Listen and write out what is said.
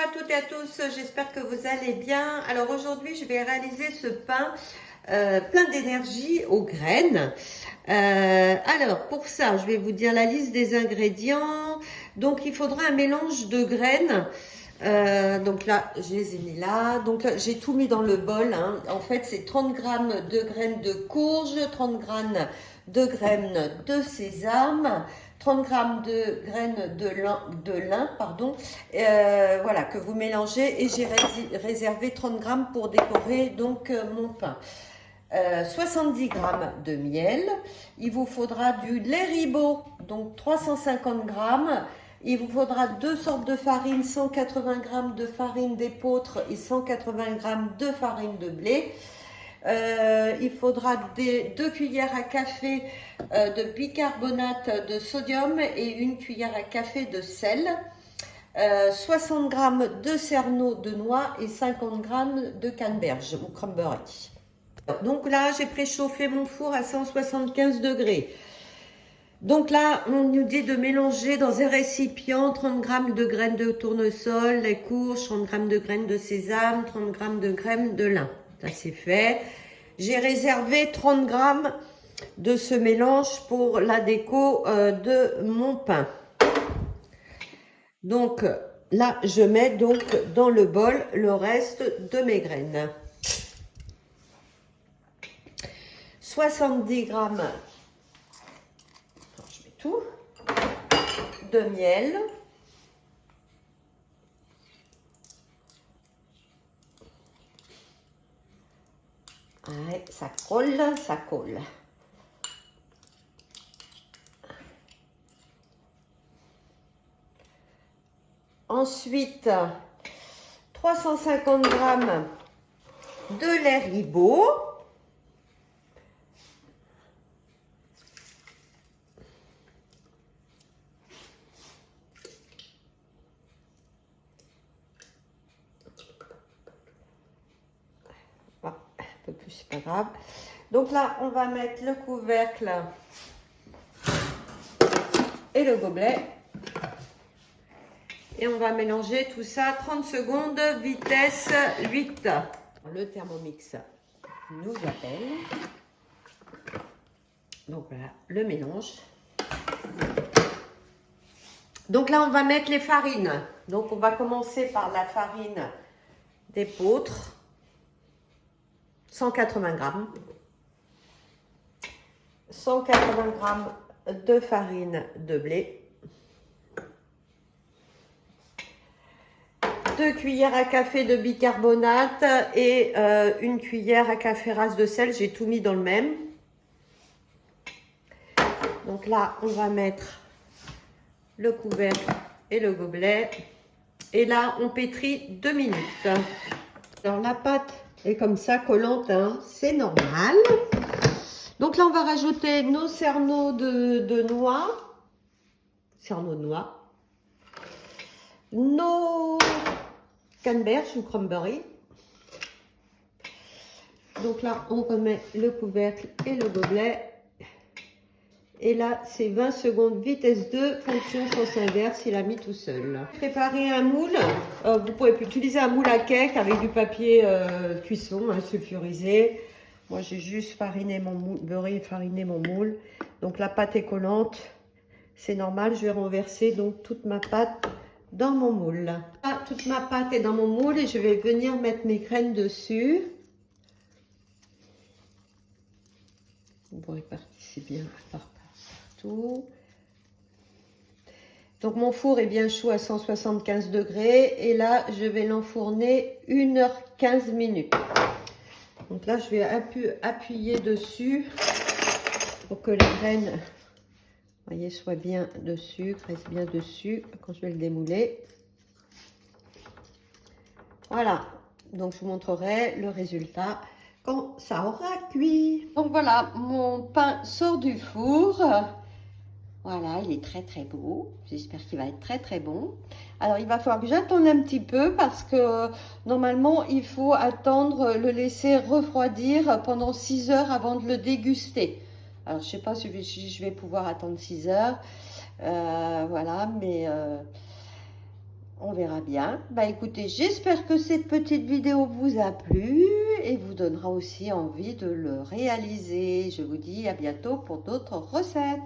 à toutes et à tous, j'espère que vous allez bien. Alors aujourd'hui, je vais réaliser ce pain plein d'énergie aux graines. Alors pour ça, je vais vous dire la liste des ingrédients. Donc il faudra un mélange de graines. Donc là, je les ai mis là. Donc là, j'ai tout mis dans le bol, hein. En fait, c'est 30 grammes de graines de courge, 30 grammes de graines de sésame, 30 grammes de graines de lin, pardon, voilà, que vous mélangez, et j'ai réservé 30 grammes pour décorer donc mon pain. 70 grammes de miel, il vous faudra du lait ribot, donc 350 grammes, il vous faudra deux sortes de farine, 180 grammes de farine d'épeautre et 180 grammes de farine de blé. Il faudra 2 cuillères à café de bicarbonate de sodium et une cuillère à café de sel. 60 grammes de cerneau de noix et 50 grammes de canneberge ou cranberry. Donc là, j'ai préchauffé mon four à 175 degrés. Donc là, on nous dit de mélanger dans un récipient 30 grammes de graines de tournesol, les courges, 30 grammes de graines de sésame, 30 grammes de graines de lin. Ça c'est fait. J'ai réservé 30 grammes de ce mélange pour la déco de mon pain. Donc là, je mets donc dans le bol le reste de mes graines. 70 grammes, je mets tout, de miel. Ouais, ça colle, ça colle. Ensuite, 350 grammes de lait ribot. Bon, un peu plus, c'est pas grave. Donc là, on va mettre le couvercle et le gobelet. Et on va mélanger tout ça 30 secondes, vitesse 8. Le Thermomix nous appelle. Donc voilà, le mélange. Donc là, on va mettre les farines. Donc on va commencer par la farine d'épeautre, 180 grammes. 180 grammes de farine de blé. 2 cuillères à café de bicarbonate et une cuillère à café rase de sel. J'ai tout mis dans le même. Donc là, on va mettre le couvercle et le gobelet. Et là, on pétrit 2 minutes. Alors, la pâte est comme ça, collante, hein, c'est normal. Donc là, on va rajouter nos cerneaux de noix. Cerneaux de noix. Nos canneberge ou cranberry. Donc là, on remet le couvercle et le gobelet. Et là, c'est 20 secondes vitesse 2, fonction sens inverse, il a mis tout seul. Préparer un moule. Vous pouvez utiliser un moule à cake avec du papier cuisson, hein, sulfurisé. Moi, j'ai juste fariné mon moule, beurré et fariné mon moule. Donc la pâte est collante. C'est normal, je vais renverser donc toute ma pâte dans mon moule. Là, toute ma pâte est dans mon moule et je vais venir mettre mes graines dessus. Vous répartissez bien partout. Donc mon four est bien chaud à 175 degrés et là je vais l'enfourner 1h15 minutes. Donc là je vais appuyer dessus pour que les graines, voyez, soient bien dessus, restent bien dessus quand je vais le démouler. Voilà, donc je vous montrerai le résultat quand ça aura cuit. Donc voilà, mon pain sort du four. Voilà, il est très très beau. J'espère qu'il va être très très bon. Alors il va falloir que j'attende un petit peu parce que normalement il faut attendre, le laisser refroidir pendant 6 heures avant de le déguster. Alors je ne sais pas si je vais pouvoir attendre 6 heures. Voilà, mais On verra bien. Bah écoutez, j'espère que cette petite vidéo vous a plu et vous donnera aussi envie de le réaliser. Je vous dis à bientôt pour d'autres recettes.